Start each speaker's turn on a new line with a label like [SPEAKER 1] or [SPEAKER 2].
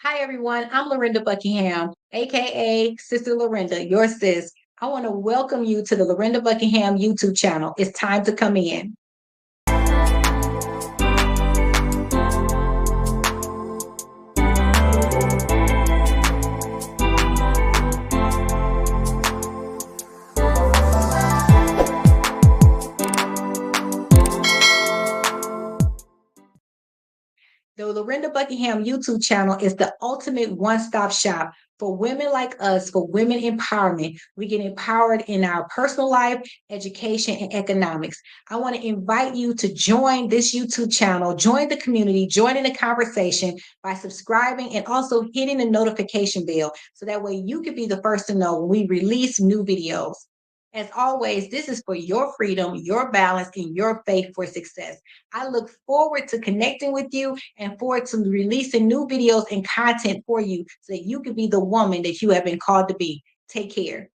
[SPEAKER 1] Hi, everyone. I'm Lorinda Buckingham, aka Sister Lorinda, your sis. I want to welcome you to the Lorinda Buckingham YouTube channel. It's time to come in. The Lorinda Buckingham YouTube channel is the ultimate one-stop shop for women like us, for women empowerment. We get empowered in our personal life, education, and economics. I want to invite you to join this YouTube channel, join the community, join in the conversation by subscribing and also hitting the notification bell so that way you can be the first to know when we release new videos. As always, this is for your freedom, your balance, and your faith for success. I look forward to connecting with you and forward to releasing new videos and content for you so that you can be the woman that you have been called to be. Take care.